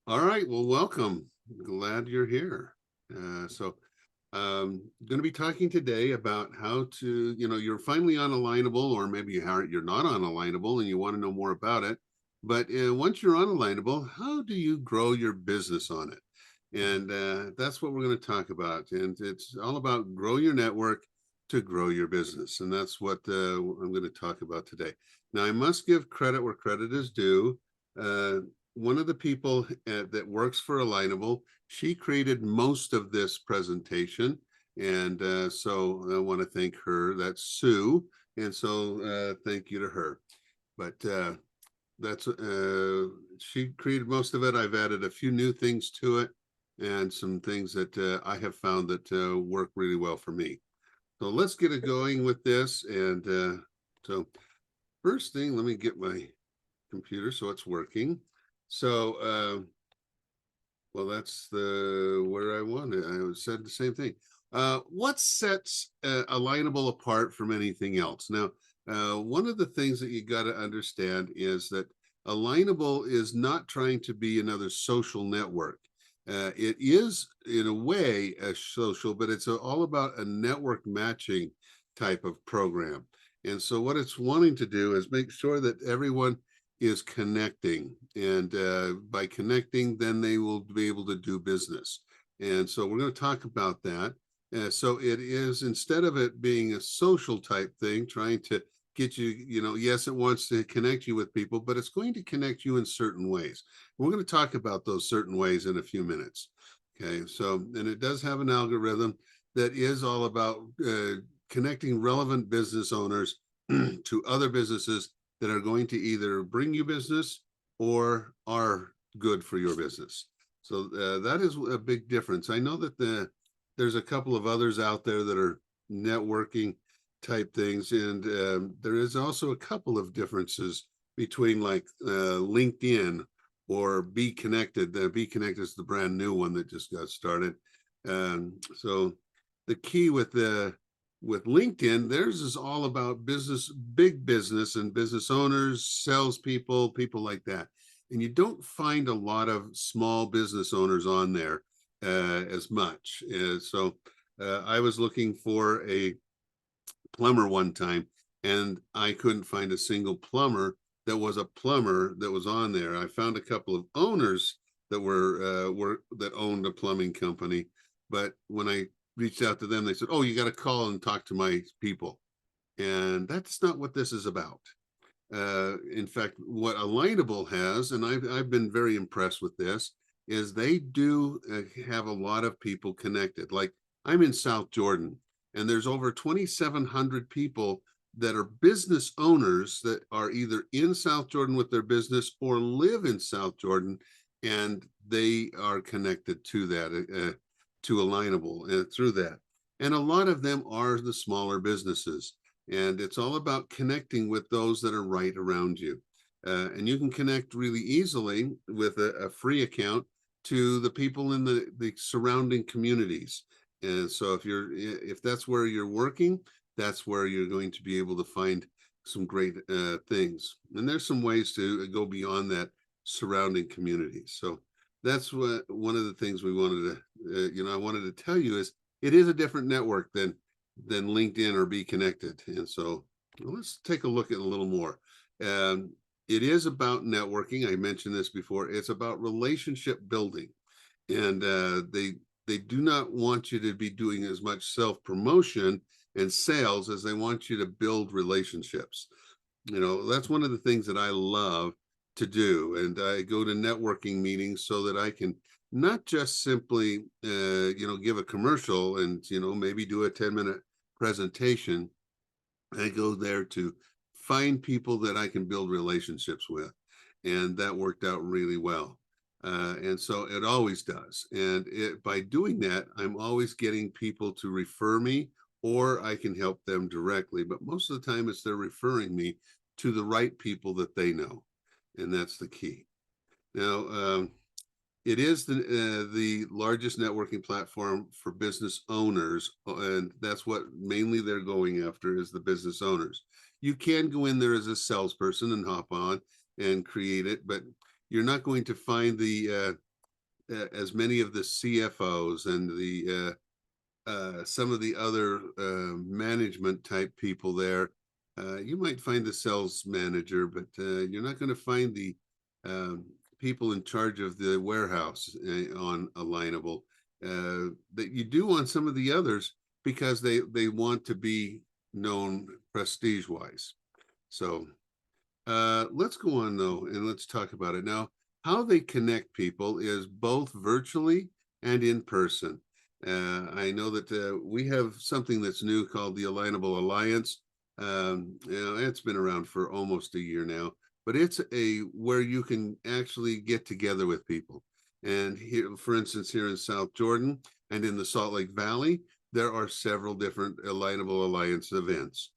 All right, well, welcome. Glad you're here. Going to be talking today about how to, you're finally on Alignable, or maybe you're not on Alignable and you want to know more about it. But once you're on Alignable, how do you grow your business on it? And that's what we're going to talk about. And it's all about grow your network to grow your business. And that's what I'm going to talk about today. Now, I must give credit where credit is due. One of the people that works for Alignable, she created most of this presentation. And so I want to thank her. That's Sue. And so thank you to her. But that's she created most of it. I've added a few new things to it and some things that I have found that work really well for me. So let's get it going with this. And so first thing, let me get my computer so it's working. So, well, that's the where I wanted. I said the same thing. What sets Alignable apart from anything else? Now, one of the things that you got to understand is that Alignable is not trying to be another social network. It is, in a way, a social, but it's all about a network matching type of program. And so, what it's wanting to do is make sure that everyone is connecting, and by connecting, then they will be able to do business. And so we're going to talk about that. So it is, instead of it being a social type thing, trying to get you, yes, it wants to connect you with people, but it's going to connect you in certain ways. We're going to talk about those certain ways in a few minutes. Okay, so, and it does have an algorithm that is all about connecting relevant business owners to other businesses that are going to either bring you business or are good for your business. So that is a big difference. I know that there's a couple of others out there that are networking type things, and there is also a couple of differences between like LinkedIn or Be Connected. Be Connected is the brand new one that just got started. So the key with LinkedIn, theirs is all about business, big business and business owners, salespeople, people like that. And you don't find a lot of small business owners on there as much. I was looking for a plumber one time, and I couldn't find a single plumber that was a plumber that was on there. I found a couple of owners that were that owned a plumbing company, but when I reached out to them, they said, "Oh, you got to call and talk to my people," and that's not what this is about. In fact, what Alignable has, and I've been very impressed with this, is they do have a lot of people connected. Like I'm in South Jordan, and there's over 2,700 people that are business owners that are either in South Jordan with their business or live in South Jordan, and they are connected to that, to Alignable through that. And a lot of them are the smaller businesses. And it's all about connecting with those that are right around you. And you can connect really easily with a free account to the people in the surrounding communities. And so if that's where you're working, that's where you're going to be able to find some great things. And there's some ways to go beyond that surrounding community. So that's what one of the things we wanted to, I wanted to tell you is it is a different network than LinkedIn or Be Connected. And so let's take a look at a little more. It is about networking. I mentioned this before. It's about relationship building, and they do not want you to be doing as much self promotion and sales as they want you to build relationships. That's one of the things that I love to do, and I go to networking meetings so that I can not just simply give a commercial and maybe do a 10-minute presentation. I go there to find people that I can build relationships with, and that worked out really well. And so it always does. And by doing that, I'm always getting people to refer me, or I can help them directly. But most of the time, it's they're referring me to the right people that they know, and that's the key. Now, it is the largest networking platform for business owners, and that's what mainly they're going after is the business owners. You can go in there as a salesperson and hop on and create it, but you're not going to find as many of the CFOs and the some of the other management type people there. You might find the sales manager, but you're not going to find the um, people in charge of the warehouse on Alignable. That you do on some of the others because they want to be known prestige wise. So let's go on though, and let's talk about it now. How they connect people is both virtually and in person. I know that we have something that's new called the Alignable Alliance. It's been around for almost a year now, but it's a where you can actually get together with people. And here, for instance, here in South Jordan and in the Salt Lake Valley, there are several different Alignable Alliance events.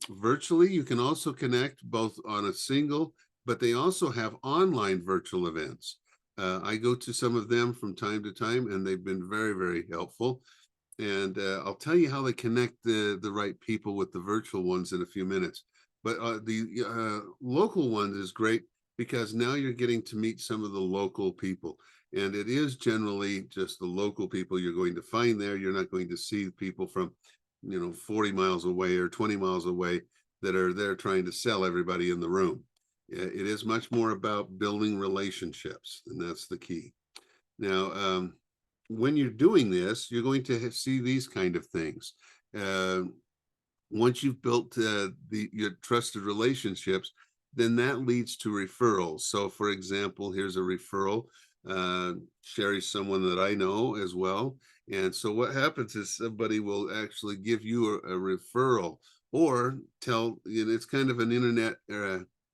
Virtually, you can also connect both on a single, but they also have online virtual events. I go to some of them from time to time, and they've been very, very helpful. And I'll tell you how they connect the right people with the virtual ones in a few minutes. But the local ones is great because now you're getting to meet some of the local people. And it is generally just the local people you're going to find there. You're not going to see people from 40 miles away or 20 miles away that are there trying to sell everybody in the room. It is much more about building relationships, and that's the key. Now, when you're doing this, you're going to see these kind of things. Uh, Once you've built your trusted relationships, then that leads to referrals. So, for example, here's a referral. Sherry's someone that I know as well. And so what happens is somebody will actually give you a referral or it's kind of an internet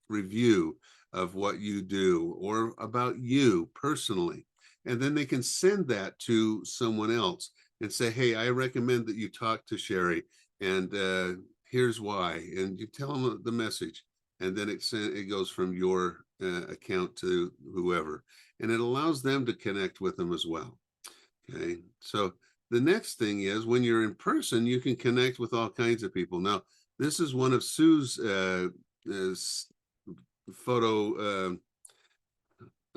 review of what you do or about you personally. And then they can send that to someone else and say, hey, I recommend that you talk to Sherry, and here's why. And you tell them the message, and then it goes from your account to whoever, and it allows them to connect with them as well. Okay, so the next thing is when you're in person, you can connect with all kinds of people. Now, this is one of Sue's photo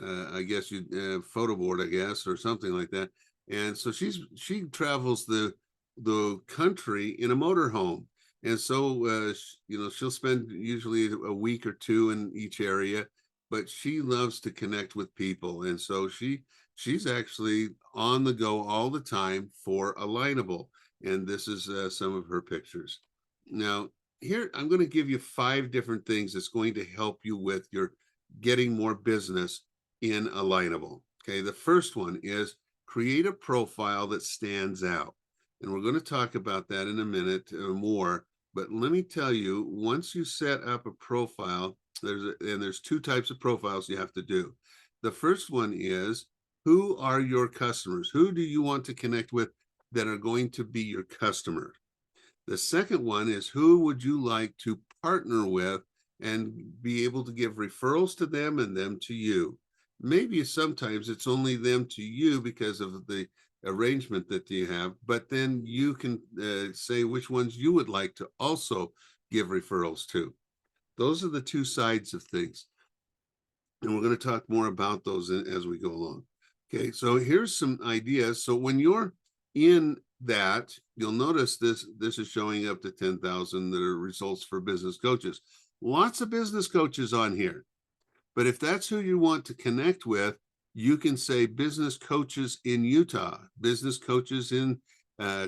I guess you photo board, I guess, or something like that. And so she travels the country in a motorhome, and so she'll spend usually a week or two in each area, but she loves to connect with people, and so she's actually on the go all the time for Alignable, and this is some of her pictures. Now, here I'm going to give you 5 different things that's going to help you with your getting more business in Alignable. Okay, the first one is create a profile that stands out. And we're going to talk about that in a minute more. But let me tell you, once you set up a profile, there's 2 types of profiles you have to do. The first one is, who are your customers? Who do you want to connect with that are going to be your customer? The second one is, who would you like to partner with and be able to give referrals to them and them to you? Maybe sometimes it's only them to you because of the arrangement that you have, but then you can say which ones you would like to also give referrals to. Those are the 2 sides of things. And we're going to talk more about those as we go along. Okay, so here's some ideas. So when you're in that, you'll notice this is showing up to 10,000 that are results for business coaches. Lots of business coaches on here. But if that's who you want to connect with, you can say business coaches in Utah, business coaches in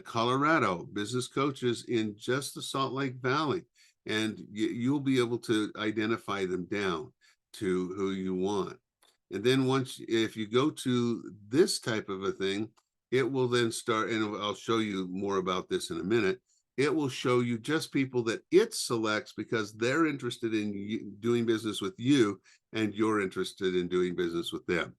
Colorado, business coaches in just the Salt Lake Valley, and you'll be able to identify them down to who you want. And then if you go to this type of a thing, it will then start, and I'll show you more about this in a minute. It will show you just people that it selects because they're interested in doing business with you and you're interested in doing business with them.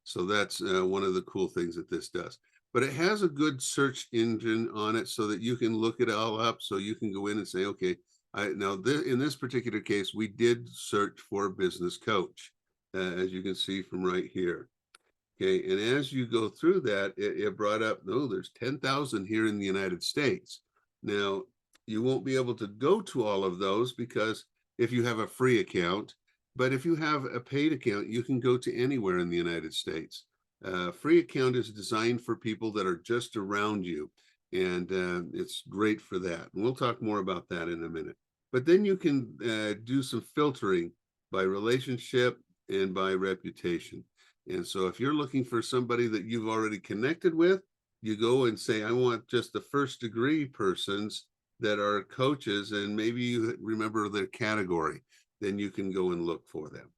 So that's one of the cool things that this does. But it has a good search engine on it so that you can look it all up. So you can go in and say, okay, in this particular case, we did search for business coach, as you can see from right here. Okay, and as you go through that, it brought up, no, there's 10,000 here in the United States. Now, you won't be able to go to all of those because if you have a free account, but if you have a paid account, you can go to anywhere in the United States. A free account is designed for people that are just around you, and it's great for that. And we'll talk more about that in a minute. But then you can do some filtering by relationship and by reputation. And so if you're looking for somebody that you've already connected with, you go and say, I want just the first degree persons that are coaches, and maybe you remember their category. Then you can go and look for them.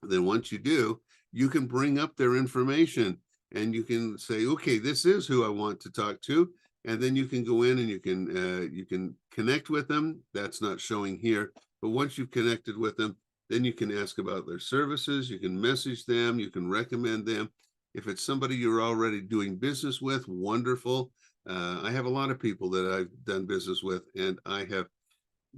Then once you do, you can bring up their information and you can say, okay, this is who I want to talk to. And then you can go in and you can connect with them. That's not showing here, but once you've connected with them, then you can ask about their services. You can message them. You can recommend them. If it's somebody you're already doing business with, wonderful. I have a lot of people that I've done business with, and I have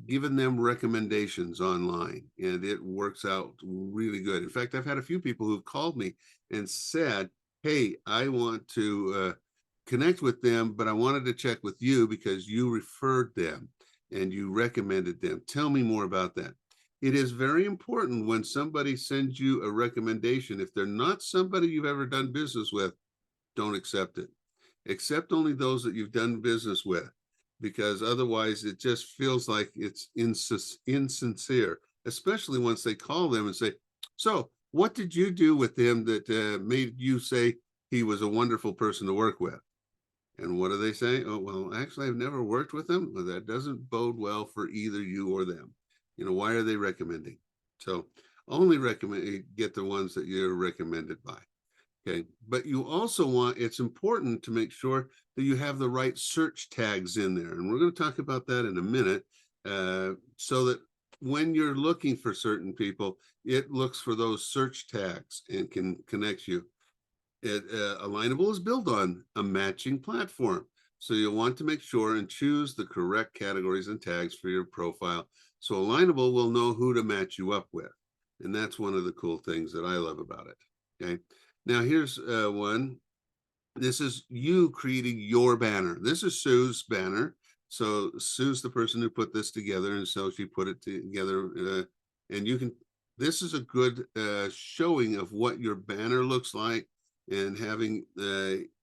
given them recommendations online, and it works out really good. In fact, I've had a few people who've called me and said, hey, I want to connect with them, but I wanted to check with you because you referred them and you recommended them. Tell me more about that. It is very important when somebody sends you a recommendation. If they're not somebody you've ever done business with, don't accept it. Accept only those that you've done business with, because otherwise it just feels like it's insincere, especially once they call them and say, so what did you do with him that made you say he was a wonderful person to work with? And what do they say? Oh, well, actually, I've never worked with them. Well, that doesn't bode well for either you or them. Why are they recommending? So only recommend, get the ones that you're recommended by. Okay, but you also it's important to make sure that you have the right search tags in there. And we're going to talk about that in a minute, so that when you're looking for certain people, it looks for those search tags and can connect you. Alignable is built on a matching platform. So you'll want to make sure and choose the correct categories and tags for your profile. So Alignable will know who to match you up with. And that's one of the cool things that I love about it. Okay. Now here's one. This is you creating your banner. This is Sue's banner. So Sue's the person who put this together, and so she put it together. And you can, this is a good showing of what your banner looks like, and having,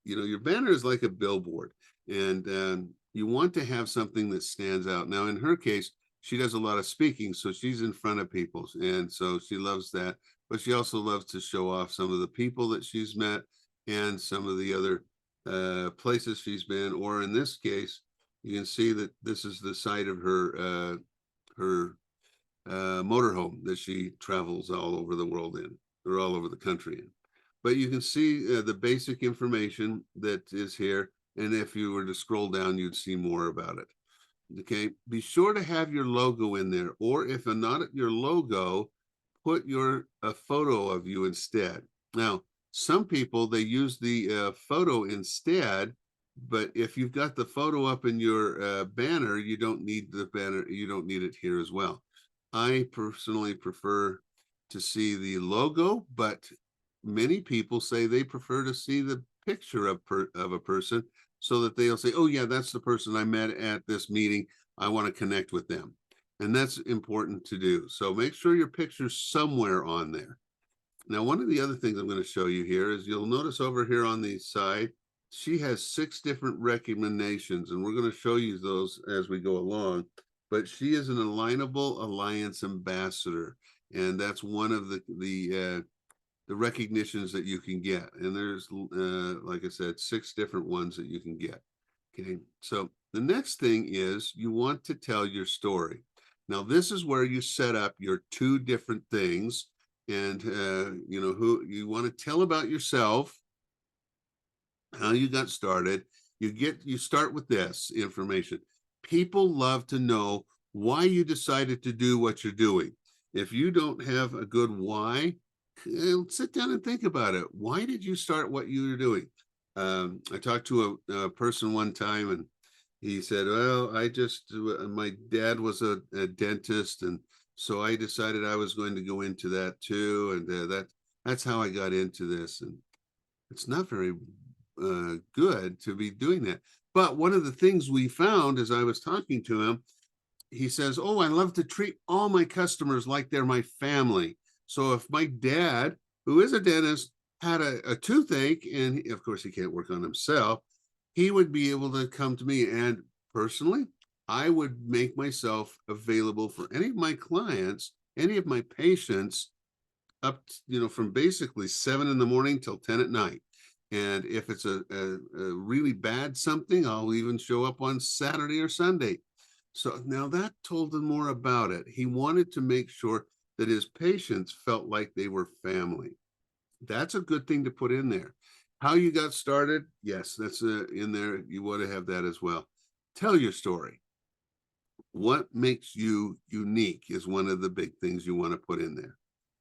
your banner is like a billboard, and you want to have something that stands out. Now, in her case, she does a lot of speaking, so she's in front of people, and so she loves that. But she also loves to show off some of the people that she's met and some of the other places she's been. Or in this case, you can see that this is the site of her motorhome that she travels all over the world in, or all over the country in. But you can see the basic information that is here. And if you were to scroll down, you'd see more about it. Okay, be sure to have your logo in there, or if not your logo, put a photo of you instead. Now, some people, they use the photo instead, but if you've got the photo up in your banner, you don't need the banner. You don't need it here as well. I personally prefer to see the logo, but many people say they prefer to see the picture of a person, so that they'll say, oh yeah, that's the person I met at this meeting. I want to connect with them. And that's important to do. So make sure your picture's somewhere on there. Now, one of the other things I'm going to show you here is, you'll notice over here on the side, she has 6 different recommendations, and we're going to show you those as we go along. But she is an Alignable Alliance ambassador, and that's one of the recognitions that you can get. And there's, like I said, 6 different ones that you can get. Okay, so the next thing is you want to tell your story. Now, this is where you set up your 2 different things, and who you want to tell about yourself, how you got started. You start with this information. People love to know why you decided to do what you're doing. If you don't have a good why, sit down and think about it. Why did you start what you were doing? I talked to a person one time, and he said, well, my dad was a dentist, and so I decided I was going to go into that too. And that's how I got into this. And it's not very good to be doing that. But one of the things we found as I was talking to him, he says, oh, I love to treat all my customers like they're my family. So if my dad, who is a dentist, had a toothache, and of course he can't work on himself, he would be able to come to me. And personally, I would make myself available for any of my clients, any of my patients, from basically 7 in the morning till 10 at night. And if it's a really bad something, I'll even show up on Saturday or Sunday. So now that told him more about it. He wanted to make sure that his patients felt like they were family. That's a good thing to put in there. How you got started? Yes, that's in there. You want to have that as well. Tell your story. What makes you unique is one of the big things you want to put in there.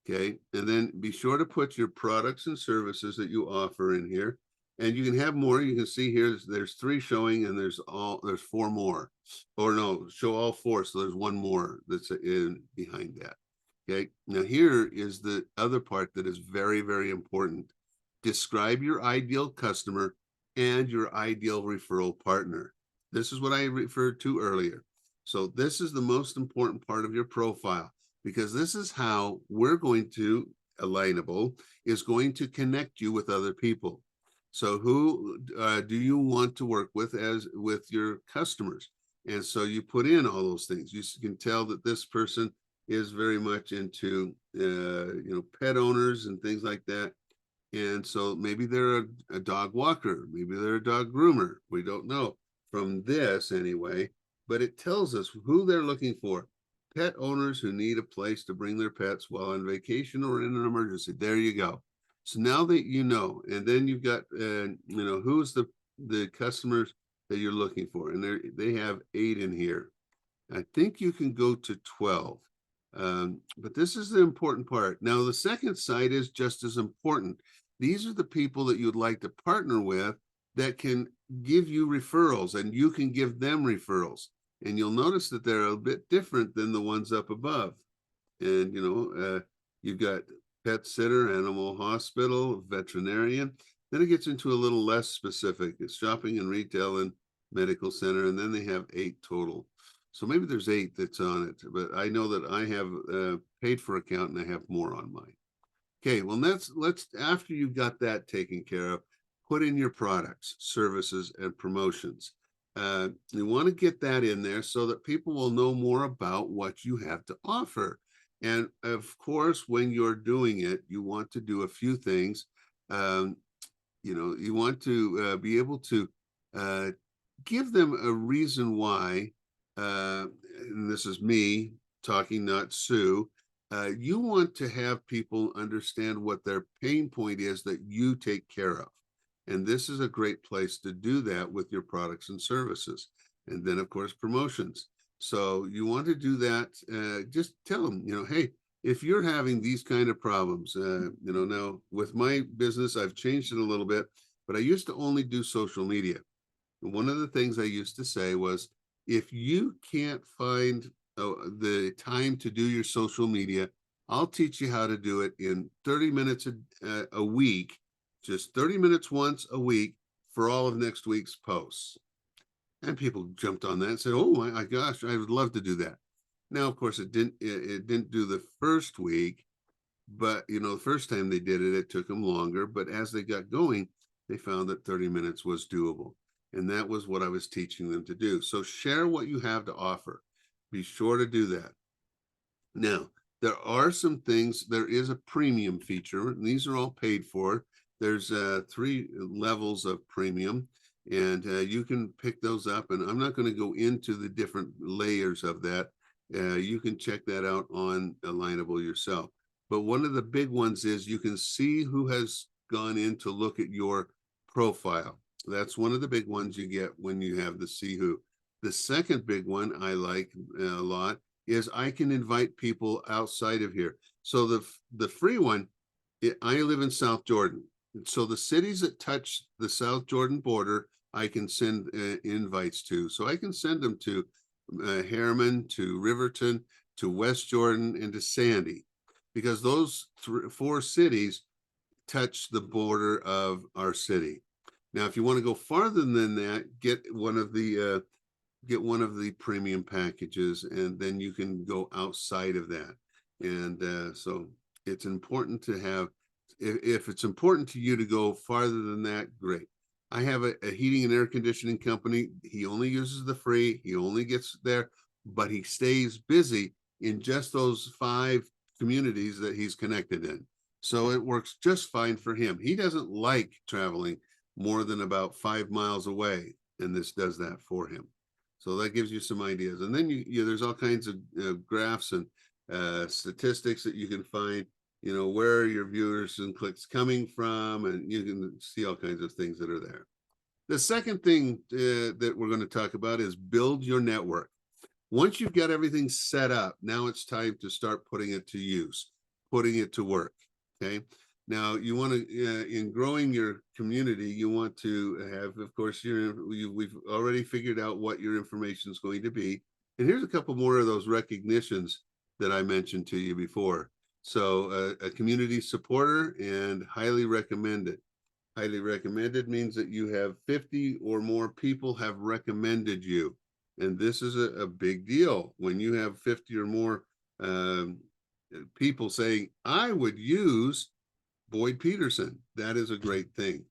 Okay. And then be sure to put your products and services that you offer in here. And you can have more. You can see here there's 3 showing, and there's 4 more. Or no, show all 4. So there's 1 more that's in behind that. Okay. Now here is the other part that is very, very important. Describe your ideal customer and your ideal referral partner. This is what I referred to earlier. So this is the most important part of your profile, because this is how we're going to, Alignable is going to connect you with other people. So who do you want to work with as with your customers? And so you put in all those things. You can tell that this person is very much into pet owners and things like that. And so maybe they're a dog walker, maybe they're a dog groomer. We don't know from this anyway, but it tells us who they're looking for. Pet owners who need a place to bring their pets while on vacation or in an emergency. There you go. So now that you know, and then you've got, who's the customers that you're looking for, and they have 8 in here. I think you can go to 12. But this is the important part. Now, the second side is just as important. These are the people that you'd like to partner with that can give you referrals, and you can give them referrals. And you'll notice that they're a bit different than the ones up above. And, you've got pet sitter, animal hospital, veterinarian. Then it gets into a little less specific. It's shopping and retail and medical center. And then they have 8 total. So maybe there's 8 that's on it, but I know that I have a paid for account and I have more on mine. Okay, well, let's after you've got that taken care of, put in your products, services, and promotions. You want to get that in there so that people will know more about what you have to offer. And of course, when you're doing it, you want to do a few things. You want to be able to give them a reason why. And this is me talking, not Sue. You want to have people understand what their pain point is that you take care of. And this is a great place to do that with your products and services. And then, of course, promotions. So you want to do that. Just tell them, hey, if you're having these kind of problems, now with my business, I've changed it a little bit, but I used to only do social media. And one of the things I used to say was, if you can't find the time to do your social media, I'll teach you how to do it in 30 minutes a week, just 30 minutes once a week for all of next week's posts. And people jumped on that and said, oh my gosh, I would love to do that. Now, of course, it didn't do the first week, but the first time they did it, it took them longer. But as they got going, they found that 30 minutes was doable. And that was what I was teaching them to do. So share what you have to offer. Be sure to do that. Now, there are some things, there is a premium feature, and these are all paid for. There's 3 levels of premium, and you can pick those up. And I'm not going to go into the different layers of that. You can check that out on Alignable yourself. But one of the big ones is you can see who has gone in to look at your profile. That's one of the big ones you get when you have the see who. The second big one I like a lot is I can invite people outside of here. So the free one, I live in South Jordan. So the cities that touch the South Jordan border, I can send invites to. So I can send them to Harriman, to Riverton, to West Jordan, and to Sandy, because those 4 cities touch the border of our city. Now, if you want to go farther than that, get one of the premium packages, and then you can go outside of that. And so it's important to have If it's important to you to go farther than that, great. I have a heating and air conditioning company. He only uses the free, he only gets there, but he stays busy in just those 5 communities that he's connected in. So it works just fine for him. He doesn't like traveling more than about 5 miles away, and this does that for him. So that gives you some ideas. And then there's all kinds of graphs and statistics that you can find, where your viewers and clicks coming from, and you can see all kinds of things that are there. The second thing that we're going to talk about is build your network. Once you've got everything set up, now it's time to start putting it to use, putting it to work. Okay. Now you want to, in growing your community, you want to have, of course, we've already figured out what your information is going to be. And here's a couple more of those recognitions that I mentioned to you before. So a community supporter and highly recommended. Highly recommended means that you have 50 or more people have recommended you. And this is a big deal when you have 50 or more people saying, I would use Boyd Peterson. That is a great thing.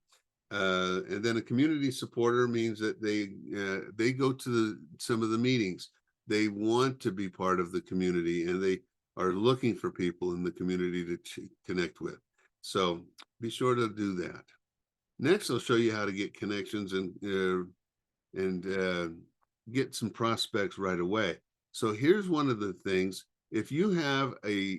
And then a community supporter means that they go to some of the meetings. They want to be part of the community, and they are looking for people in the community to connect with. So be sure to do that. Next, I'll show you how to get connections and get some prospects right away. So here's one of the things. If you have a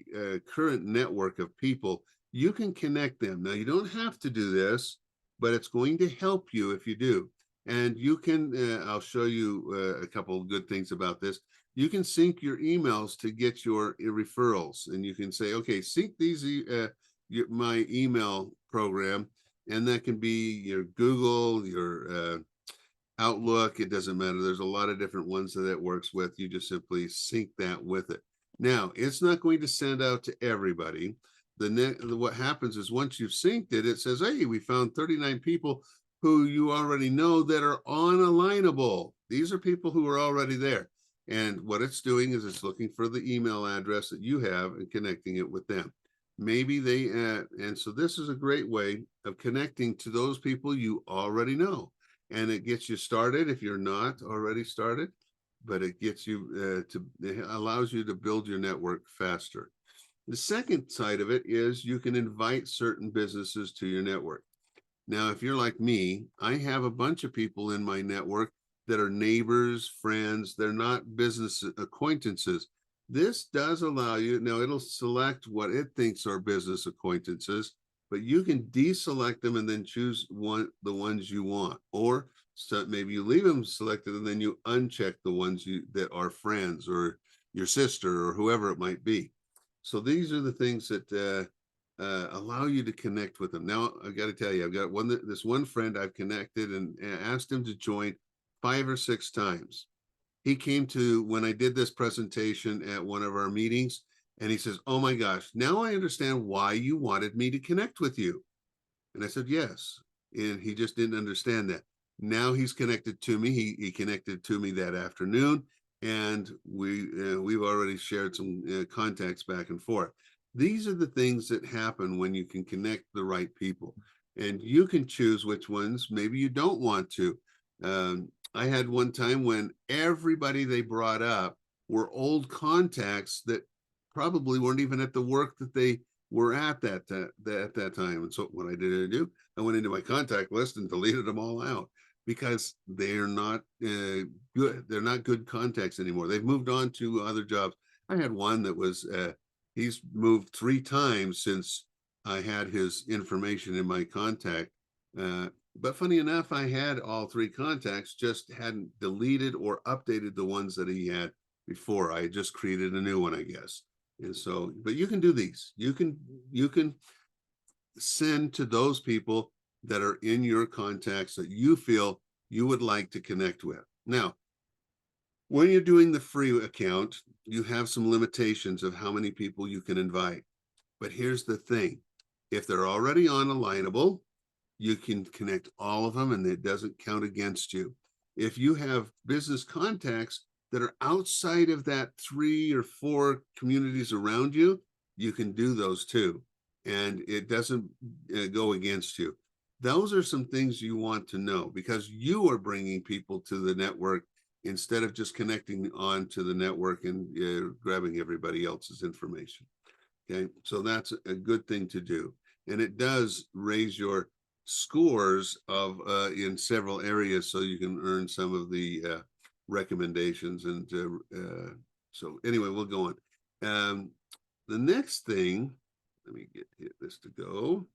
current network of people, you can connect them. Now, you don't have to do this, but it's going to help you if you do. And you can, I'll show you a couple of good things about this. You can sync your emails to get your referrals. And you can say, okay, sync these, my email program. And that can be your Google, your Outlook. It doesn't matter. There's a lot of different ones that it works with. You just simply sync that with it. Now, it's not going to send out to everybody. What happens is once you've synced it, it says, hey, we found 39 people who you already know that are on Alignable. These are people who are already there. And what it's doing is it's looking for the email address that you have and connecting it with them. Maybe they, and so this is a great way of connecting to those people you already know. And it gets you started if you're not already started, but it gets you it allows you to build your network faster. The second side of it is you can invite certain businesses to your network. Now, if you're like me, I have a bunch of people in my network that are neighbors, friends. They're not business acquaintances. This does allow you, now it'll select what it thinks are business acquaintances, but you can deselect them and then choose the ones you want. Or so maybe you leave them selected and then you uncheck the ones that are friends or your sister or whoever it might be. So these are the things that allow you to connect with them. Now, I've got to tell you, I've got this one friend I've connected and asked him to join 5 or 6 times. He came to when I did this presentation at one of our meetings, and he says, oh my gosh, now I understand why you wanted me to connect with you. And I said, yes. And he just didn't understand that. Now he's connected to me. He connected to me that afternoon, and we've already shared some contacts back and forth. These are the things that happen when you can connect the right people, and you can choose which ones maybe you don't want to. I had one time when everybody they brought up were old contacts that probably weren't even at the work that they were at that time. And so what I did, I went into my contact list and deleted them all out because they're not good. They're not good contacts anymore. They've moved on to other jobs. I had one that was, he's moved 3 times since I had his information in my contact. But funny enough, I had all 3 contacts, just hadn't deleted or updated the ones that he had before. I just created a new one, I guess. And so, but you can do these. You can send to those people that are in your contacts that you feel you would like to connect with. Now, when you're doing the free account, you have some limitations of how many people you can invite. But here's the thing. If they're already on Alignable, you can connect all of them and it doesn't count against you. If you have business contacts that are outside of that 3 or 4 communities around you, you can do those too. and it doesn't go against you. Those are some things you want to know, because you are bringing people to the network instead of just connecting on to the network and grabbing everybody else's information. Okay, so that's a good thing to do, and it does raise your scores of in several areas, so you can earn some of the recommendations. And so anyway, we'll go on. The next thing, let me get this to go.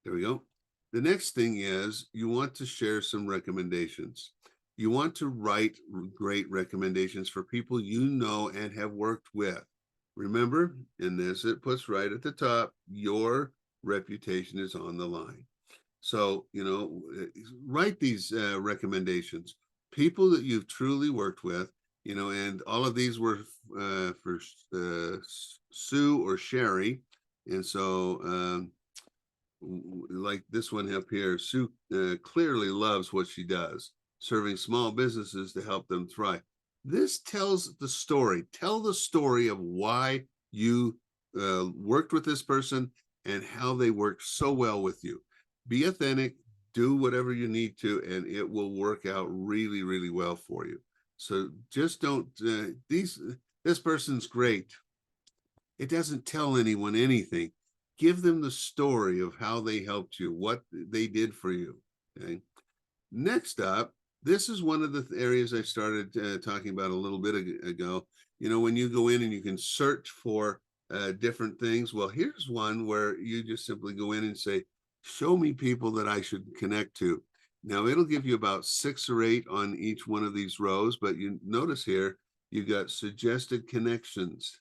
There we go. The next thing is you want to share some recommendations. You want to write great recommendations for people you know and have worked with. Remember, in this, it puts right at the top, your reputation is on the line. So, write these recommendations. People that you've truly worked with, and all of these were for Sue or Sherry. And so, like this one up here, Sue clearly loves what she does, serving small businesses to help them thrive. This tells the story. Tell the story of why you worked with this person and how they worked so well with you. Be authentic, do whatever you need to, and it will work out really, really well for you. So just don't, this person's great. It doesn't tell anyone anything. Give them the story of how they helped you, what they did for you. Okay. Next up, this is one of the areas I started talking about a little bit ago. When you go in and you can search for different things. Well, here's one where you just simply go in and say, show me people that I should connect to. Now, it'll give you about 6 or 8 on each one of these rows, but you notice here, you got suggested connections.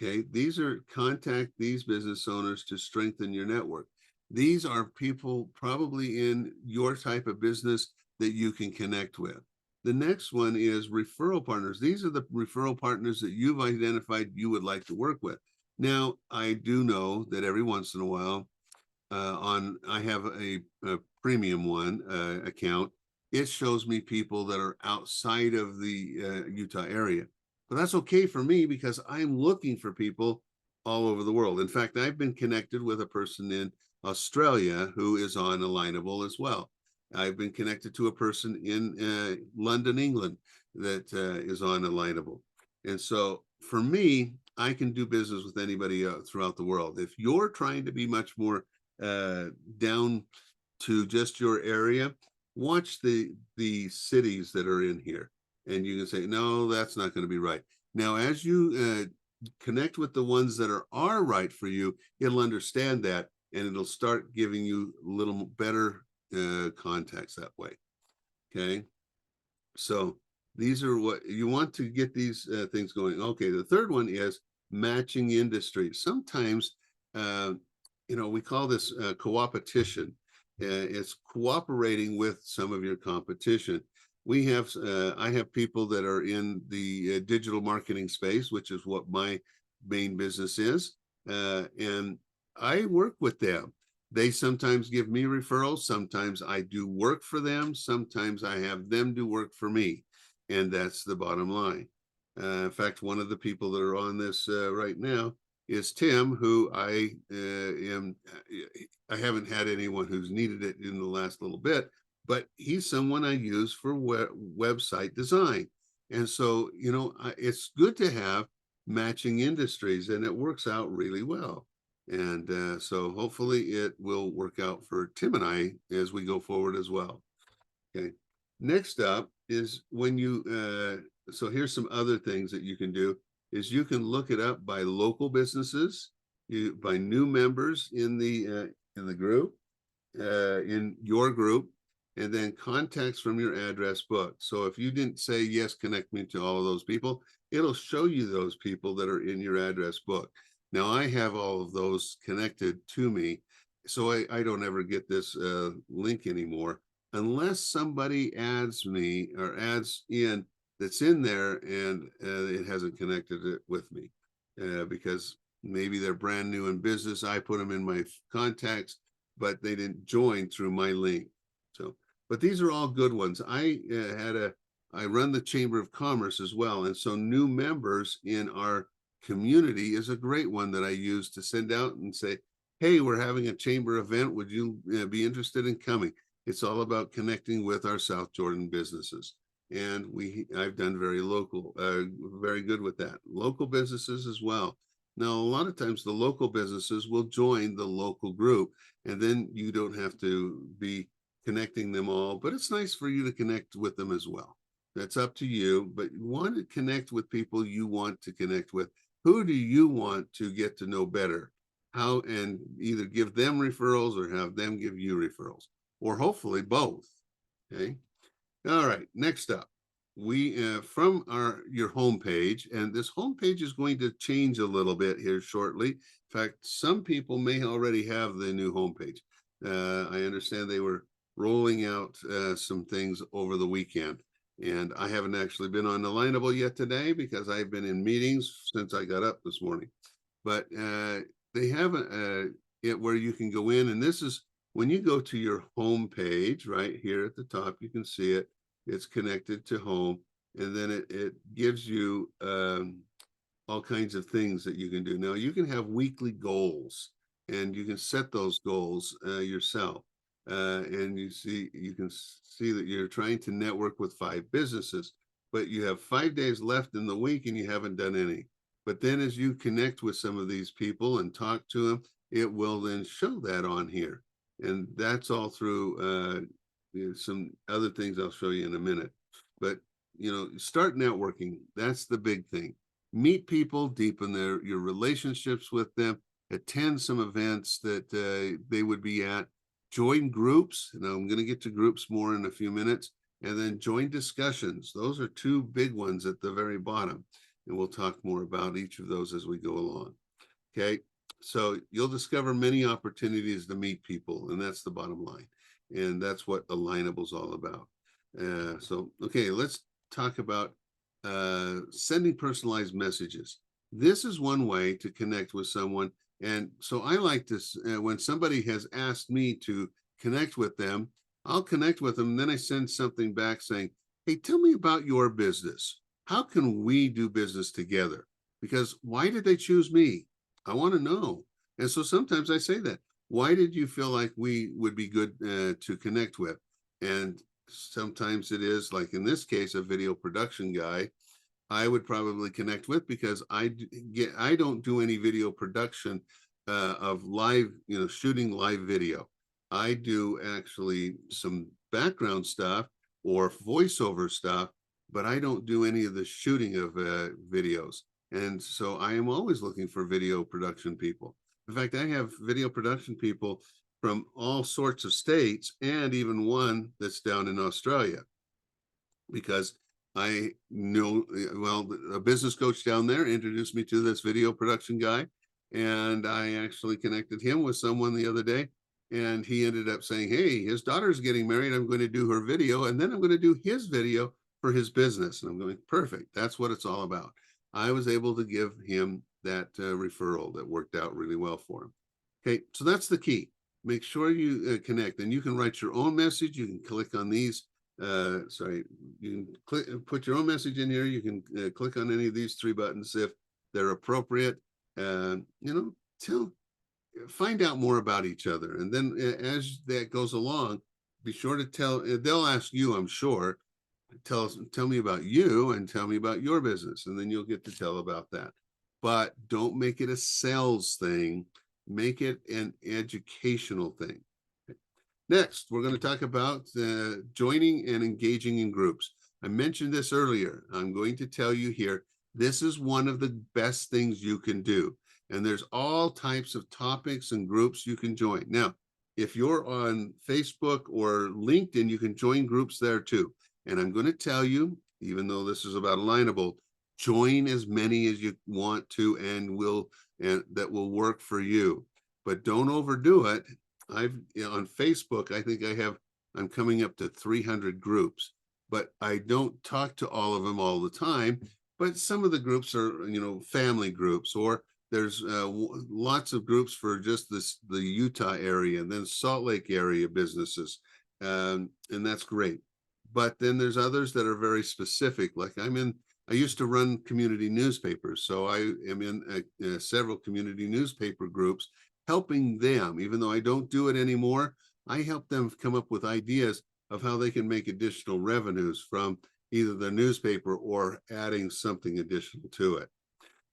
Okay, these are contact these business owners to strengthen your network. These are people probably in your type of business that you can connect with. The next one is referral partners. These are the referral partners that you've identified you would like to work with. Now, I do know that every once in a while, I have a premium one account. It shows me people that are outside of the Utah area. But that's okay for me, because I'm looking for people all over the world. In fact, I've been connected with a person in Australia who is on Alignable as well. I've been connected to a person in London, England, that is on Alignable. And so for me, I can do business with anybody throughout the world. If you're trying to be much more down to just your area, watch the cities that are in here, and you can say, no, that's not going to be right. Now, as you connect with the ones that are right for you, it'll understand that, and it'll start giving you a little better contacts that way. Okay, so these are what you want to get these things going. Okay, the third one is matching industries. Sometimes we call this co-opetition. It's cooperating with some of your competition. I have people that are in the digital marketing space, which is what my main business is, and I work with them. They sometimes give me referrals. Sometimes I do work for them. Sometimes I have them do work for me, and that's the bottom line. In fact, one of the people that are on this right now is Tim, who I haven't had anyone who's needed it in the last little bit, but he's someone I use for website design. And so, it's good to have matching industries, and it works out really well. And so hopefully it will work out for Tim and I as we go forward as well. Okay. Next up is when so here's some other things that you can do, is you can look it up by local businesses, by new members in the group, in your group, and then contacts from your address book. So if you didn't say, yes, connect me to all of those people, it'll show you those people that are in your address book. Now, I have all of those connected to me, so I don't ever get this link anymore unless somebody adds me or adds in that's in there, and it hasn't connected it with me because maybe they're brand new in business. I put them in my contacts, but they didn't join through my link. So, but these are all good ones. I run the Chamber of Commerce as well, and so new members in our community is a great one that I use to send out and say, hey, we're having a chamber event. Would you be interested in coming? It's all about connecting with our South Jordan businesses. And I've done very good with that. Local businesses as well. Now, a lot of times the local businesses will join the local group, and then you don't have to be connecting them all, but it's nice for you to connect with them as well. That's up to you, but you want to connect with people you want to connect with. Who do you want to get to know better? How, and either give them referrals or have them give you referrals, or hopefully both. Okay. All right. Next up, we from your homepage, and this homepage is going to change a little bit here shortly. In fact, some people may already have the new homepage. I understand they were rolling out some things over the weekend, and I haven't actually been on Alignable yet today because I've been in meetings since I got up this morning. But they have it where you can go in, and this is when you go to your home page right here at the top. You can see it. It's connected to home, and then it gives you all kinds of things that you can do. Now you can have weekly goals, and you can set those goals yourself. And you can see that you're trying to network with 5 businesses, but you have 5 days left in the week and you haven't done any. But then as you connect with some of these people and talk to them, it will then show that on here. And that's all through some other things I'll show you in a minute. But, start networking. That's the big thing. Meet people, deepen your relationships with them, attend some events that they would be at, join groups. Now I'm going to get to groups more in a few minutes, and then join discussions. Those are 2 big ones at the very bottom. And we'll talk more about each of those as we go along. Okay, so you'll discover many opportunities to meet people, and that's the bottom line. And that's what Alignable is all about. Okay, let's talk about sending personalized messages. This is one way to connect with someone. And so I like this when somebody has asked me to connect with them, I'll connect with them, and then I send something back saying, hey, tell me about your business. How can we do business together? Because why did they choose me? I want to know. And so sometimes I say that. Why did you feel like we would be good to connect with? And sometimes it is, like in this case, a video production guy I would probably connect with, because I don't do any video production of live, shooting live video. I do actually some background stuff or voiceover stuff, but I don't do any of the shooting of videos. And so I am always looking for video production people. In fact, I have video production people from all sorts of states, and even one that's down in Australia, because I know, well, a business coach down there introduced me to this video production guy, and I actually connected him with someone the other day, and he ended up saying, hey, his daughter's getting married. I'm going to do her video, and then I'm going to do his video for his business. And I'm going, perfect. That's what it's all about. I was able to give him that referral that worked out really well for him. Okay, so that's the key. Make sure you connect, and you can write your own message. You can click on these. You can put your own message in here. You can click on any of these 3 buttons if they're appropriate. Find out more about each other. And then as that goes along, be sure to they'll ask you, I'm sure, tell me about you and tell me about your business. And then you'll get to tell about that. But don't make it a sales thing. Make it an educational thing. Next, we're going to talk about joining and engaging in groups. I mentioned this earlier. I'm going to tell you here, this is one of the best things you can do. And there's all types of topics and groups you can join. Now, if you're on Facebook or LinkedIn, you can join groups there too. And I'm going to tell you, even though this is about Alignable, join as many as you want to and that will work for you. But don't overdo it. On Facebook, I think I'm coming up to 300 groups, but I don't talk to all of them all the time. But some of the groups are, family groups, or there's lots of groups for just the Utah area, and then Salt Lake area businesses. And that's great. But then there's others that are very specific. Like I used to run community newspapers. So I am in several community newspaper groups. helping them, even though I don't do it anymore. I help them come up with ideas of how they can make additional revenues from either the newspaper or adding something additional to it.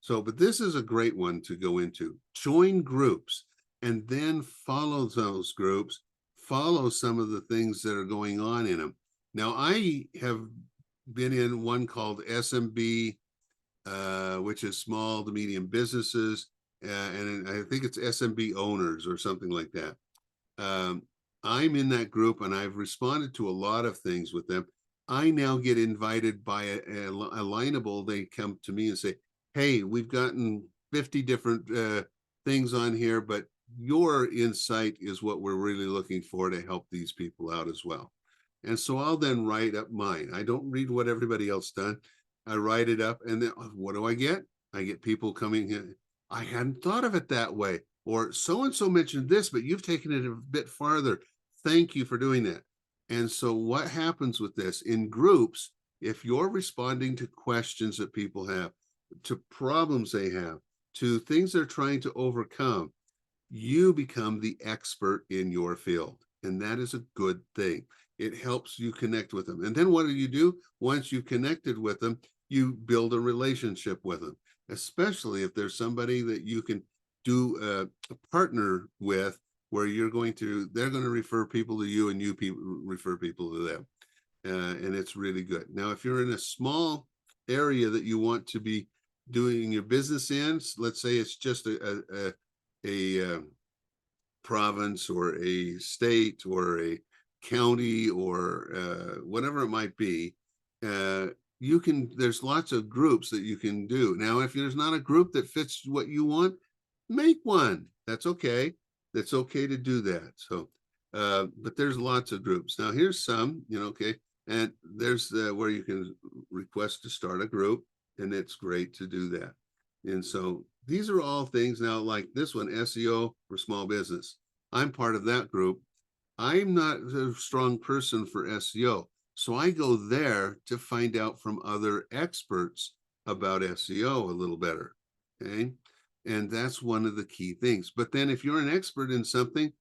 So, but this is a great one to go into. Join groups and then follow those groups, follow some of the things that are going on in them. Now, I have been in one called SMB, which is small to medium businesses, and I think it's SMB owners or something like that. Um, I'm in that group and I've responded to a lot of things with them. I now get invited by Alignable. They come to me and say, hey, we've gotten 50 different things on here, but your insight is what we're really looking for to help these people out as well. And so I'll then write up mine. I don't read what everybody else done. I write it up, and then what do I get? I get people coming in. I hadn't thought of it that way. Or so and so mentioned this, but you've taken it a bit farther. Thank you for doing that. And so, what happens with this in groups, if you're responding to questions that people have, to problems they have, to things they're trying to overcome, you become the expert in your field. And that is a good thing. It helps you connect with them. And then what do? Once you've connected with them, you build a relationship with them, especially if there's somebody that you can do a partner with where they're going to refer people to you and refer people to them. And it's really good. Now, if you're in a small area that you want to be doing your business in, let's say it's just a province or a state or a county or whatever it might be, there's lots of groups that you can do. Now, if there's not a group that fits what you want, make one. That's okay. That's okay to do that. So, but there's lots of groups. Now, here's some, okay. And there's where you can request to start a group, and it's great to do that. And so these are all things now, like this one, SEO for small business. I'm part of that group. I'm not a strong person for SEO. So I go there to find out from other experts about SEO a little better. Okay. And that's one of the key things. But then if you're an expert in something,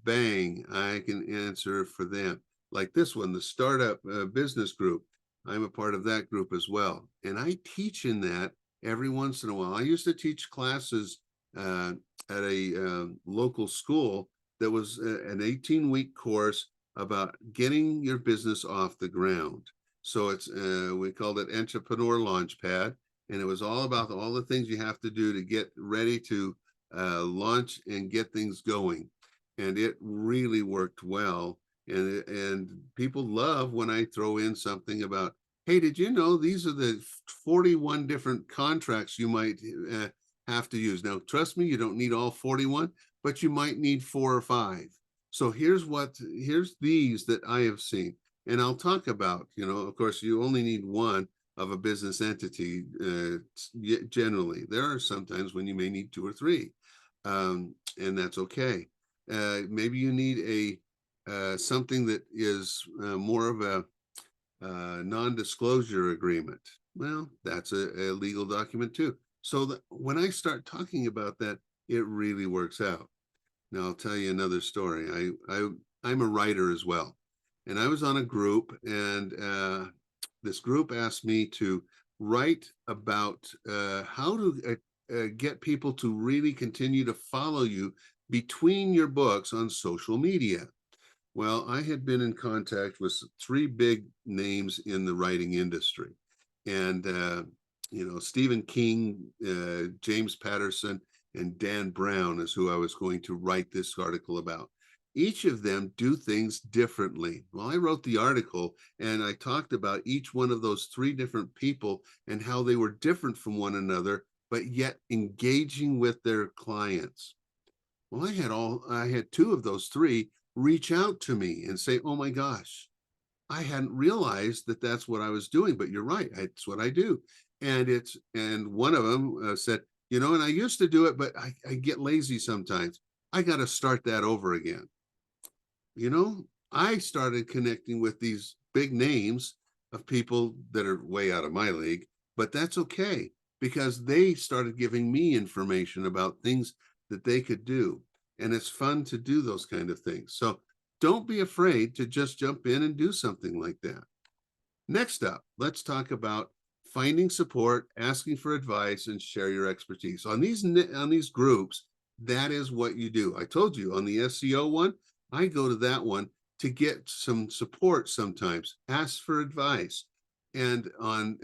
bang, I can answer for them. Like this one, the startup business group. I'm a part of that group as well. And I teach in that every once in a while. I used to teach classes at a local school that was an 18-week course about getting your business off the ground. So we called it Entrepreneur Launchpad, and it was all about all the things you have to do to get ready to launch and get things going. And it really worked well. And people love when I throw in something about, hey, did you know these are the 41 different contracts you might have to use? Now, trust me, you don't need all 41, but you might need 4 or 5. So here's these that I have seen. And I'll talk about, of course, you only need one of a business entity generally. There are sometimes when you may need 2 or 3, and that's okay. Maybe you need something that is more of a non-disclosure agreement. Well, that's a legal document too. So when I start talking about that, it really works out. Now I'll tell you another story. I'm a writer as well, and I was on a group, and this group asked me to write about how to get people to really continue to follow you between your books on social media. Well, I had been in contact with 3 big names in the writing industry. And, Stephen King, James Patterson, and Dan Brown is who I was going to write this article about. Each of them do things differently. Well, I wrote the article and I talked about each one of those 3 different people and how they were different from one another, but yet engaging with their clients. Well, I had 2 of those 3 reach out to me and say, oh my gosh, I hadn't realized that that's what I was doing, but you're right. It's what I do. And one of them said, and I used to do it, but I get lazy sometimes. I got to start that over again. I started connecting with these big names of people that are way out of my league, but that's okay because they started giving me information about things that they could do. and it's fun to do those kind of things. So don't be afraid to just jump in and do something like that. Next up, let's talk about finding support, asking for advice, and share your expertise. On these groups, that is what you do. I told you on the SEO one, I go to that one to get some support sometimes, ask for advice. And on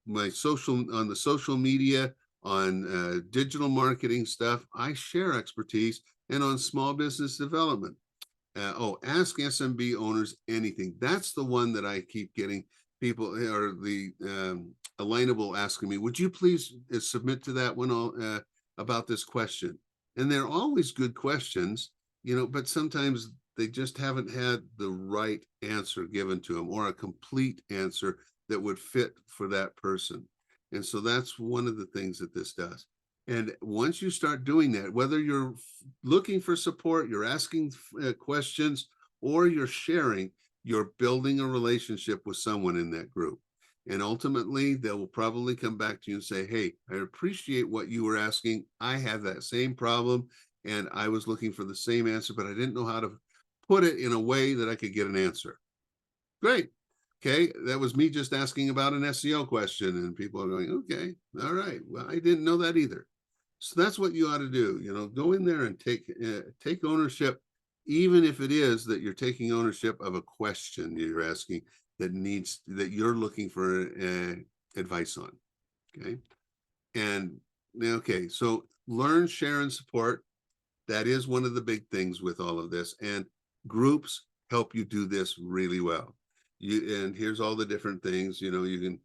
on the social media, on digital marketing stuff, I share expertise, and on small business development. Ask SMB owners anything. That's the one that I keep getting people or the Alignable asking me, would you please submit to that one about this question? And they're always good questions, but sometimes they just haven't had the right answer given to them or a complete answer that would fit for that person. And so that's one of the things that this does. And once you start doing that, whether you're looking for support, you're asking questions, or you're sharing, you're building a relationship with someone in that group. And ultimately, they will probably come back to you and say, hey, I appreciate what you were asking. I have that same problem, and I was looking for the same answer, but I didn't know how to put it in a way that I could get an answer. Great. Okay, that was me just asking about an SEO question, and people are going, okay, all right, well, I didn't know that either. So that's what you ought to do. Go in there and take ownership, even if it is that you're taking ownership of a question you're asking that you're looking for advice on. Okay, and okay, so learn, share, and support. That is one of the big things with all of this, and groups help you do this really well. And here's all the different things you can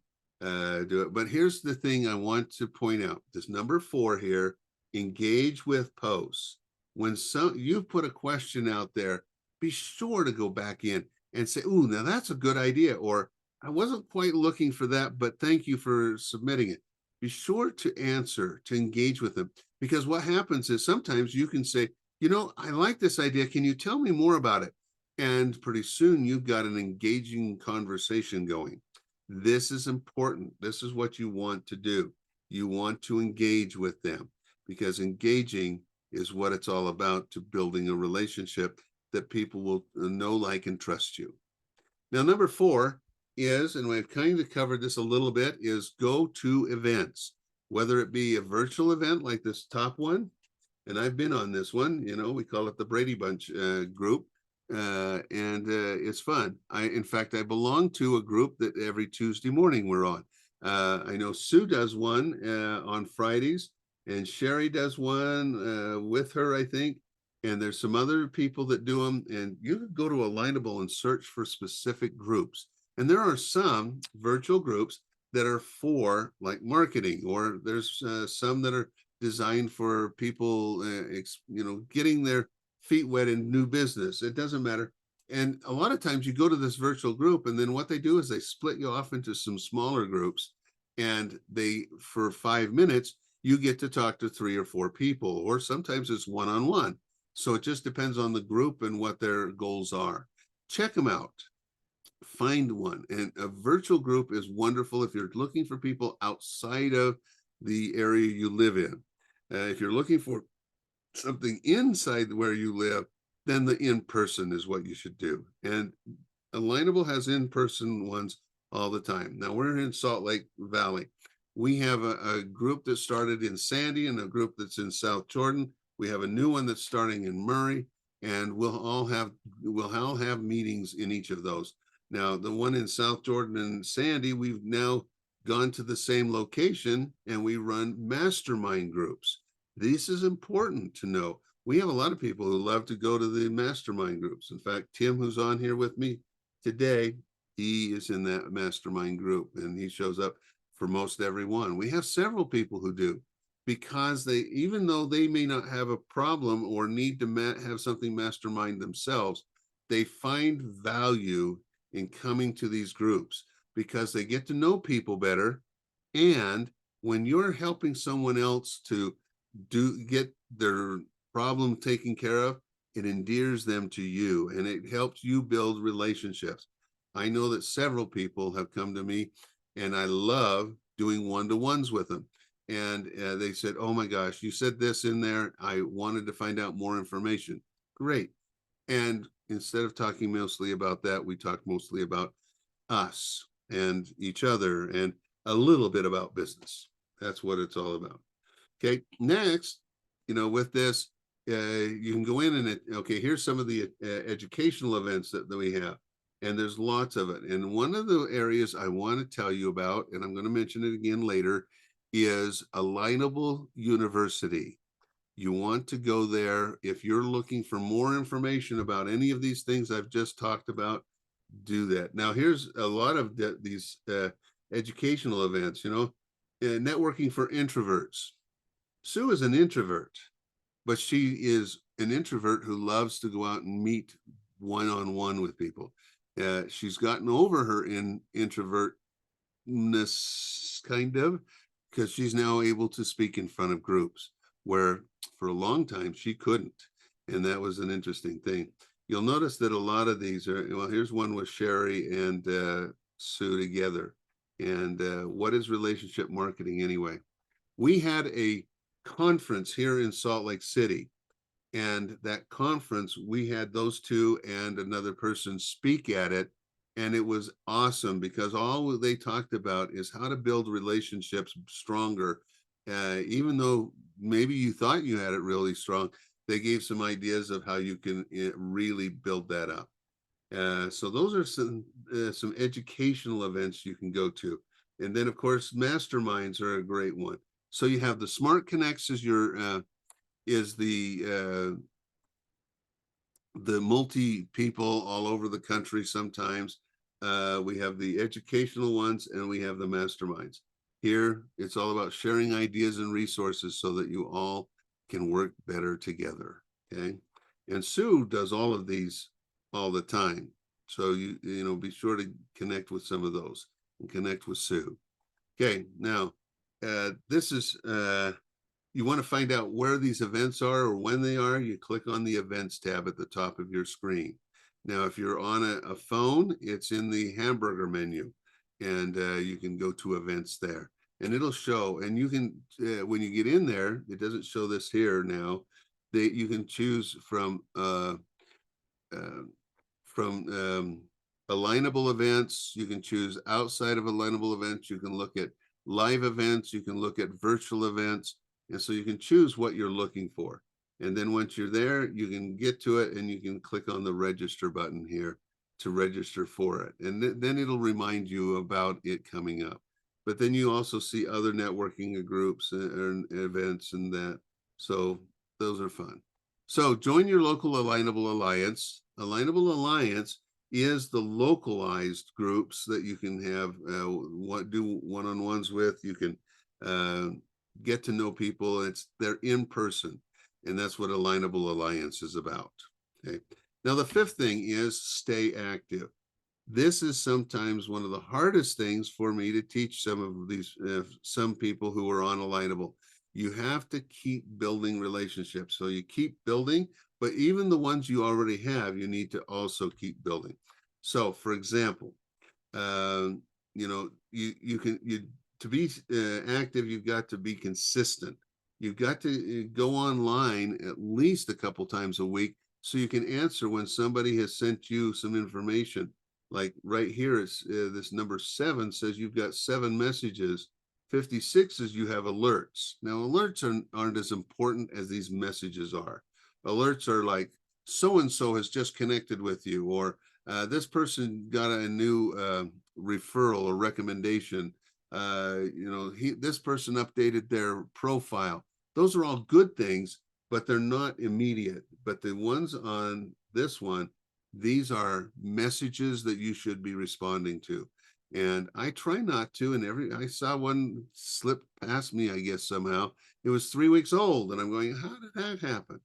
do it. But here's the thing I want to point out: this number 4 here, engage with posts. When you put a question out there, be sure to go back in and say, "Ooh, now that's a good idea," or "I wasn't quite looking for that, but thank you for submitting it." Be sure to answer, to engage with them, because what happens is sometimes you can say, "I like this idea. Can you tell me more about it?" And pretty soon you've got an engaging conversation going. This is important. This is what you want to do. You want to engage with them, because engaging is what it's all about, to building a relationship that people will know, like, and trust you. Now, number 4 is, and we've kind of covered this a little bit, is go to events, whether it be a virtual event like this top one. And I've been on this one, we call it the Brady Bunch group. And it's fun. In fact, I belong to a group that every Tuesday morning we're on. I know Sue does one on Fridays, and Sherry does one with her, I think. And there's some other people that do them. And you can go to Alignable and search for specific groups. And there are some virtual groups that are for, like, marketing, or there's some that are designed for people, getting their feet wet in new business. It doesn't matter. And a lot of times you go to this virtual group, and then what they do is they split you off into some smaller groups, and for 5 minutes, you get to talk to 3 or 4 people, or sometimes it's one-on-one. So it just depends on the group and what their goals are. Check them out. Find one. And a virtual group is wonderful if you're looking for people outside of the area you live in. If you're looking for something inside where you live, then the in-person is what you should do. And Alignable has in-person ones all the time. Now, we're in Salt Lake Valley. We have a group that started in Sandy and a group that's in South Jordan. We have a new one that's starting in Murray, and we'll all have meetings in each of those. Now, the one in South Jordan and Sandy, we've now gone to the same location, and we run mastermind groups. This is important to know. We have a lot of people who love to go to the mastermind groups. In fact, Tim, who's on here with me today, he is in that mastermind group, and he shows up for most every one. We have several people who do, because even though they may not have a problem or need to have something mastermind themselves, they find value in coming to these groups because they get to know people better. And when you're helping someone else to get their problem taken care of, it endears them to you, and it helps you build relationships. I know that several people have come to me, and I love doing one-to-ones with them. and they said, oh my gosh, you said this in there. I wanted to find out more information. Great. And instead of talking mostly about that, we talked mostly about us and each other and a little bit about business. That's what it's all about. Okay, next, with this, you can go in and, okay, here's some of the educational events that we have, and there's lots of it. And one of the areas I want to tell you about, and I'm going to mention it again later, is Alignable University. You want to go there if you're looking for more information about any of these things I've just talked about. Do that. Now, here's a lot of these educational events. Networking for introverts. Sue is an introvert, but she is an introvert who loves to go out and meet one-on-one with people. She's gotten over her introvertness, kind of, because she's now able to speak in front of groups where for a long time she couldn't. And that was an interesting thing. You'll notice that a lot of these are, well, here's one with Sherry and Sue together. And what is relationship marketing anyway? We had a conference here in Salt Lake City. And that conference, we had those two and another person speak at it. And it was awesome because all they talked about is how to build relationships stronger. Even though maybe you thought you had it really strong, they gave some ideas of how you can really build that up. So those are some educational events you can go to. And then, of course, masterminds are a great one. So you have the Smart Connects as your is the multi people all over the country. Sometimes we have the educational ones and we have the masterminds. Here, it's all about sharing ideas and resources so that you all can work better together. Okay, and Sue does all of these all the time. So be sure to connect with some of those and connect with Sue. Okay, now this is you want to find out where these events are or when they are, you click on the events tab at the top of your screen. Now, if you're on a phone, it's in the hamburger menu, and you can go to events there, and it'll show. And you can, when you get in there, it doesn't show this here now. You can choose from alignable events. You can choose outside of alignable events. You can look at live events. You can look at virtual events. And so you can choose what you're looking for. And then once you're there, you can get to it and you can click on the register button here to register for it. And then it'll remind you about it coming up. But then you also see other networking groups and events and that. So those are fun. So join your local Alignable Alliance. Alignable Alliance is the localized groups that you can have do one-on-ones with. You can get to know people. They're in person, and that's what Alignable Alliance is about. Okay. Now the fifth thing is stay active. This is sometimes one of the hardest things for me to teach some of these some people who are on Alignable. You have to keep building relationships. So you keep building, but even the ones you already have, you need to also keep building. So, for example, to be active, you've got to be consistent. You've got to go online at least a couple times a week so you can answer when somebody has sent you some information. Like right here, it's this number 7 says you've got 7 messages. 56 is you have alerts. Now, alerts aren't as important as these messages are. Alerts are like, so-and-so has just connected with you, or this person got a new referral or recommendation. This person updated their profile. Those are all good things, but they're not immediate. But the ones on this one, these are messages that you should be responding to. And I try not to, and I saw one slip past me, I guess somehow. It was 3 weeks old, and I'm going, how did that happen?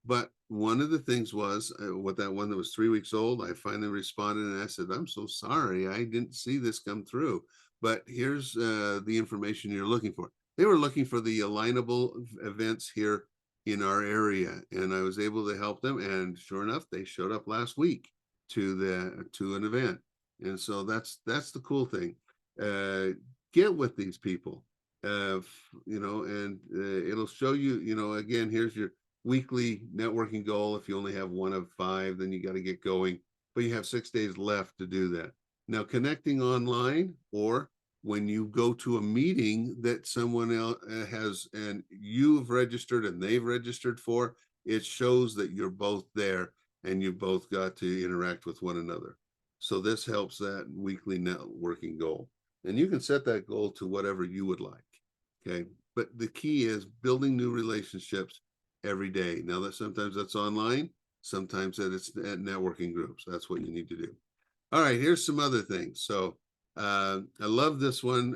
But one of the things was with that one that was 3 weeks old, I finally responded and I said, I'm so sorry, I didn't see this come through. But here's the information you're looking for. They were looking for the Alignable events here in our area, and I was able to help them. And sure enough, they showed up last week to an event. And so that's the cool thing. Get with these people. and it'll show you, again, here's your weekly networking goal. If you only have one of five, then you got to get going, but you have 6 days left to do that. Now, connecting online, or when you go to a meeting that someone else has and you've registered and they've registered for, it shows that you're both there and you both got to interact with one another. So this helps that weekly networking goal. And you can set that goal to whatever you would like. Okay. But the key is building new relationships every day. Now that sometimes that's online, sometimes that it's at networking groups. That's what you need to do. All right, here's some other things. So I love this one.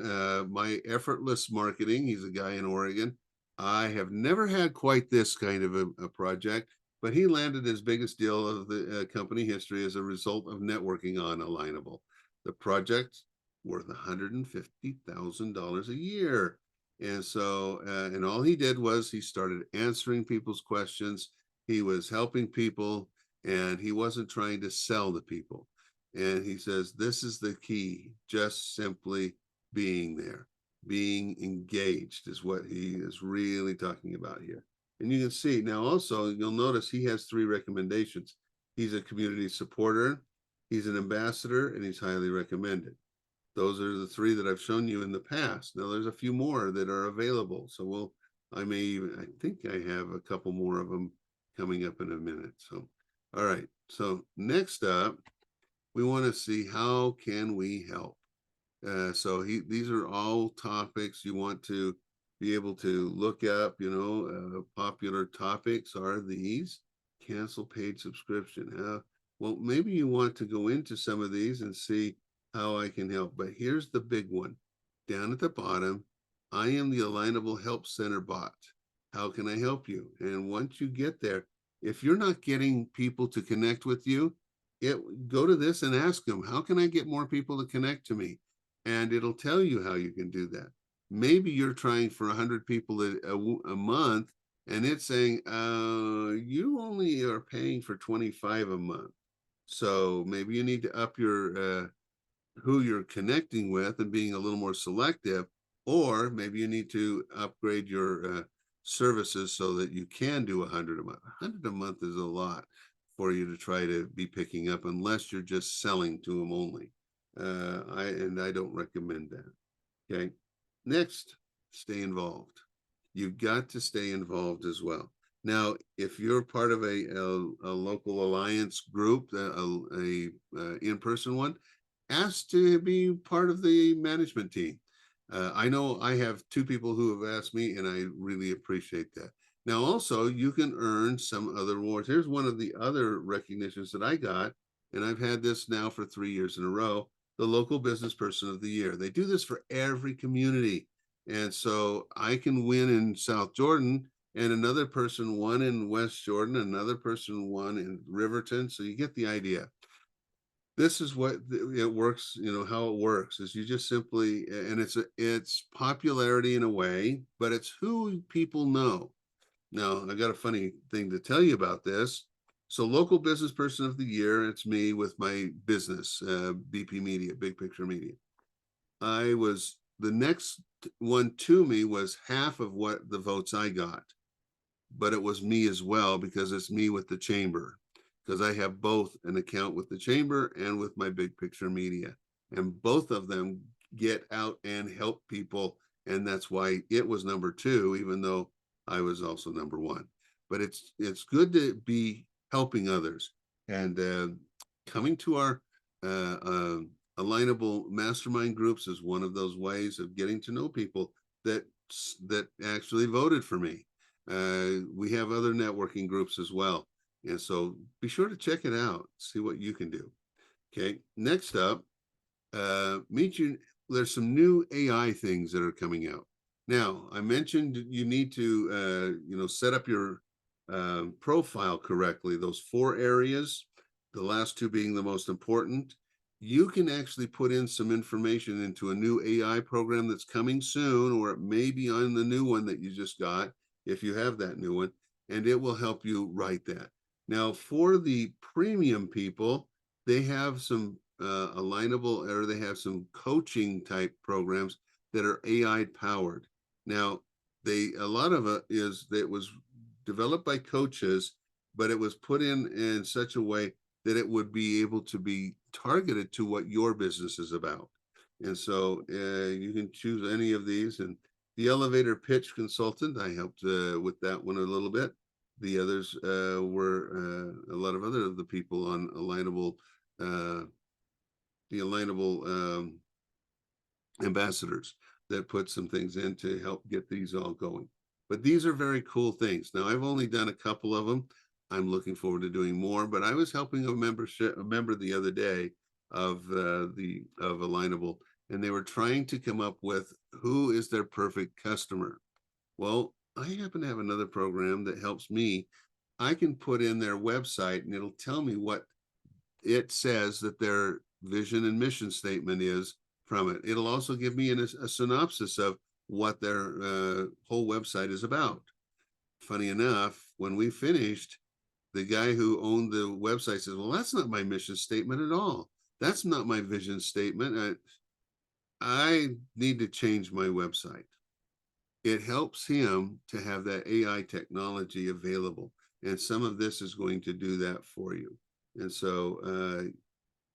My effortless marketing. He's a guy in Oregon. I have never had quite this kind of a project, but he landed his biggest deal of the company history as a result of networking on Alignable. The project worth $150,000 a year. And so, and all he did was he started answering people's questions. He was helping people, and he wasn't trying to sell the people. And he says, this is the key, just simply being there, being engaged is what he is really talking about here. And you can see now also, you'll notice he has 3 recommendations. He's a community supporter, he's an ambassador, and he's highly recommended. Those are the 3 that I've shown you in the past. Now there's a few more that are available. So I think I have a couple more of them coming up in a minute. So, all right. So next up, we want to see how can we help. These are all topics you want to be able to look up. Popular topics are these. Cancel paid subscription. Well, maybe you want to go into some of these and see how I can help. But here's the big one. Down at the bottom, I am the Alignable Help Center bot. How can I help you? And once you get there, if you're not getting people to connect with you, go to this and ask them, how can I get more people to connect to me? And it'll tell you how you can do that. Maybe you're trying for 100 people a month, and it's saying, you only are paying for 25 a month. So maybe you need to up your who you're connecting with and being a little more selective, or maybe you need to upgrade your services so that you can do 100 a month. 100 a month is a lot for you to try to be picking up unless you're just selling to them only. I don't recommend that. Okay. Next, stay involved. You've got to stay involved as well. Now, if you're part of a local alliance group, a in-person one, ask to be part of the management team. I know I have 2 people who have asked me, and I really appreciate that. Now, also, you can earn some other awards. Here's one of the other recognitions that I got, and I've had this now for 3 years in a row, the Local Business Person of the Year. They do this for every community. And so I can win in South Jordan, and another person won in West Jordan, another person won in Riverton. So you get the idea. This is what it works, how it works is you just simply, and it's popularity in a way, but it's who people know. Now, I got a funny thing to tell you about this. So Local Business Person of the Year, it's me with my business, BP Media, Big Picture Media. The next one to me was half of what the votes I got, but it was me as well because it's me with the chamber, because I have both an account with the chamber and with my Big Picture Media, and both of them get out and help people. And that's why it was number 2, even though I was also number 1. But it's good to be helping others, and coming to our Alignable mastermind groups is one of those ways of getting to know people that actually voted for me. We have other networking groups as well, and so be sure to check it out, see what you can do. Okay, next up, there's some new AI things that are coming out. Now, I mentioned you need to, set up your profile correctly, those 4 areas, the last 2 being the most important. You can actually put in some information into a new AI program that's coming soon, or it may be on the new one that you just got, if you have that new one, and it will help you write that. Now, for the premium people, they have some Alignable, or they have some coaching type programs that are AI powered. Now, a lot of it is that it was developed by coaches, but it was put in such a way that it would be able to be targeted to what your business is about. And so you can choose any of these. And the elevator pitch consultant, I helped with that one a little bit. The others were a lot of other of the people on Alignable, the Alignable ambassadors that put some things in to help get these all going. But these are very cool things. Now, I've only done a couple of them. I'm looking forward to doing more, but I was helping a member the other day of Alignable, and they were trying to come up with who is their perfect customer. Well, I happen to have another program that helps me. I can put in their website and it'll tell me what it says that their vision and mission statement is from it. It'll also give me a synopsis of what their whole website is about. Funny enough, when we finished, the guy who owned the website says, "Well, that's not my mission statement at all. That's not my vision statement. I need to change my website." It helps him to have that AI technology available. And some of this is going to do that for you. And so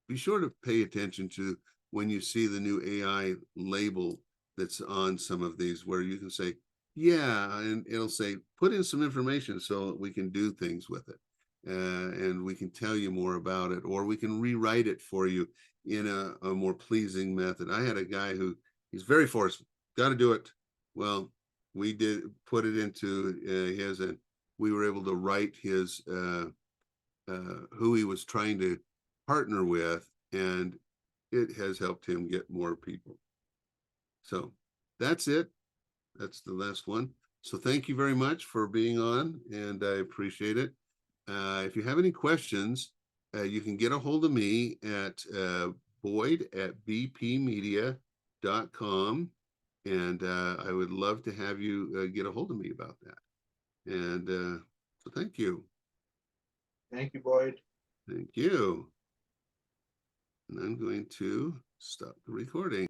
be sure to pay attention to when you see the new AI label that's on some of these, where you can say, yeah, and it'll say, put in some information so that we can do things with it. And we can tell you more about it, or we can rewrite it for you in a more pleasing method. I had a guy who he's very forceful, got to do it. Well, we did put it into his, and we were able to write his who he was trying to partner with, and it has helped him get more people. So that's it. That's the last one. So thank you very much for being on, and I appreciate it. If you have any questions, you can get a hold of me at boyd@bpmedia.com, and I would love to have you get a hold of me about that. And so thank you. Thank you, Boyd. Thank you. And I'm going to stop the recording.